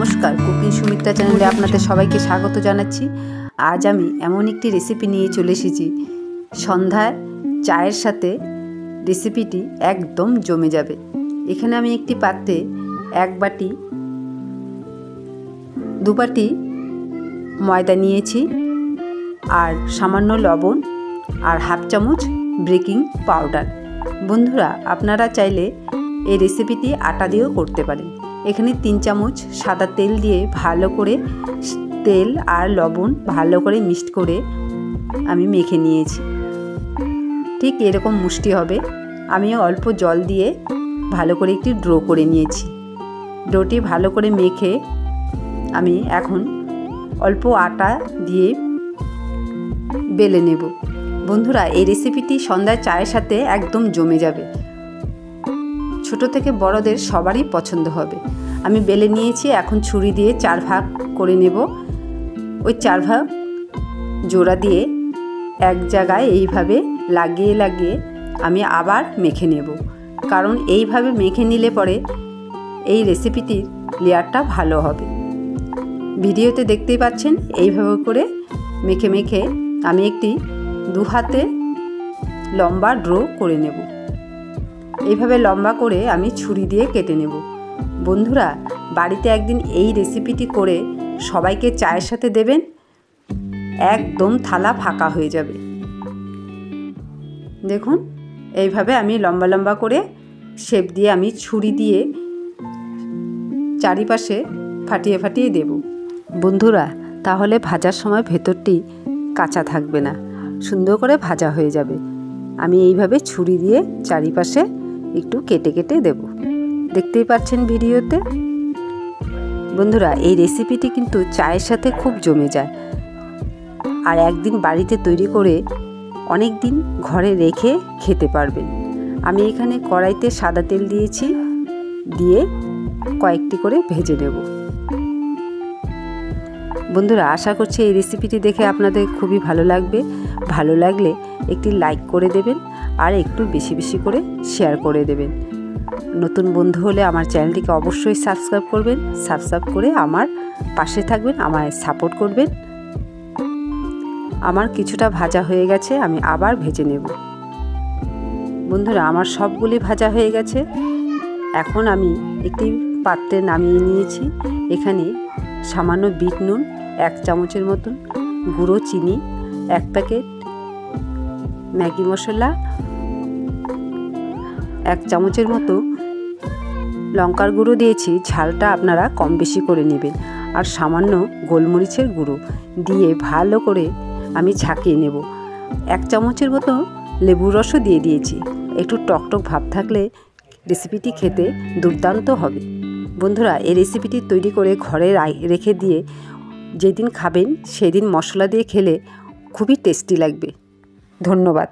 নমস্কার, কুকিং সুমিত্রা চ্যানেলে আপনাদের সবাইকে স্বাগত জানাচ্ছি। আজ আমি এমন একটি রেসিপি নিয়ে চলে এসেছি, সন্ধ্যায় চায়ের সাথে রেসিপিটি একদম জমে যাবে। এখানে আমি একটি পাত্রে 1 বাটি 2 বাটি ময়দা নিয়েছি, আর সামান্য লবণ আর হাফ চামচ বেকিং পাউডার। বন্ধুরা, আপনারা চাইলে এই রেসিপিটি আটা দিয়েও করতে পারেন। এখানে 3 চামচ সাদা তেল দিয়ে ভালো করে তেল আর লবণ ভালো করে মিক্সড করে আমি মেখে নিয়েছি। ঠিক এরকম মুষ্টি হবে। আমি অল্প জল দিয়ে ভালো করে একটি ড্রো করে নিয়েছি। ডোটি ভালো করে মেখে আমি এখন অল্প আটা দিয়ে বেলে নেব। বন্ধুরা, এই রেসিপিটি সন্ধ্যায় চায়ের সাথে একদম জমে যাবে। ছোট থেকে বড়দের সবারই পছন্দ হবে। আমি বেলে নিয়েছি, এখন ছুরি দিয়ে 4 ভাগ করে নেব। ওই 4 ভাগ জোড়া দিয়ে এক জায়গায় এইভাবে লাগিয়ে লাগিয়ে আমি আবার মেখে নেব, কারণ এইভাবে মেখে নিলে পরে এই রেসিপিটির লেয়ারটা ভালো হবে। ভিডিওতে দেখতেই পাচ্ছেন, এইভাবে করে মেখে মেখে আমি একটি 2 হাতে লম্বা ড্রো করে নেব। এইভাবে লম্বা করে আমি ছুরি দিয়ে কেটে নেব। বন্ধুরা, বাড়িতে একদিন এই রেসিপিটি করে সবাইকে চায়ের সাথে দেবেন, একদম থালা ফাঁকা হয়ে যাবে। দেখুন, এইভাবে আমি লম্বা লম্বা করে শেপ দিয়ে আমি ছুরি দিয়ে চারিপাশে ফাটিয়ে ফাটিয়ে দেব। বন্ধুরা, তাহলে ভাজার সময় ভেতরটি কাঁচা থাকবে না, সুন্দর করে ভাজা হয়ে যাবে। আমি এইভাবে ছুরি দিয়ে চারিপাশে একটু কেটে কেটে দেব। দেখতেই পাচ্ছেন ভিডিওতে। বন্ধুরা, এই রেসিপিটি কিন্তু চায়ের সাথে খুব জমে যায়, আর একদিন বাড়িতে তৈরি করে অনেক দিন ঘরে রেখে খেতে পারবেন। আমি এখানে কড়াইতে সাদা তেল দিয়েছি, দিয়ে কয়েকটি করে ভেজে নেব। বন্ধুরা, আশা করছি এই রেসিপিটি দেখে আপনাদের খুবই ভালো লাগবে। ভালো লাগলে একটি লাইক করে দেবেন, আর একটু বেশি বেশি করে শেয়ার করে দেবেন। নতুন বন্ধু হলে আমার চ্যানেলটিকে অবশ্যই সাবস্ক্রাইব করবেন। সাবস্ক্রাইব করে আমার পাশে থাকবেন, আমায় সাপোর্ট করবেন। আমার কিছুটা ভাজা হয়ে গেছে, আমি আবার ভেজে নেব। বন্ধুরা, আমার সবগুলি ভাজা হয়ে গেছে। এখন আমি একটি পাত্রে নামিয়ে নিয়েছি। এখানে সামান্য বিট নুন 1 চামচের মতন, গুঁড়ো চিনি 1 প্যাকেট, ম্যাগি মশলা 1 চামচের মতো, লঙ্কার গুঁড়ো দিয়েছি, ঝালটা আপনারা কম বেশি করে নেবেন, আর সামান্য গোলমরিচের গুঁড়ো দিয়ে ভালো করে আমি ঝাঁকিয়ে নেব। 1 চামচের মতো লেবুর রসও দিয়ে দিয়েছি। একটু টকটক ভাব থাকলে রেসিপিটি খেতে দুর্দান্ত হবে। বন্ধুরা, এই রেসিপিটি তৈরি করে ঘরে রেখে দিয়ে যেদিন খাবেন সেদিন মশলা দিয়ে খেলে খুবই টেস্টি লাগবে। ধন্যবাদ।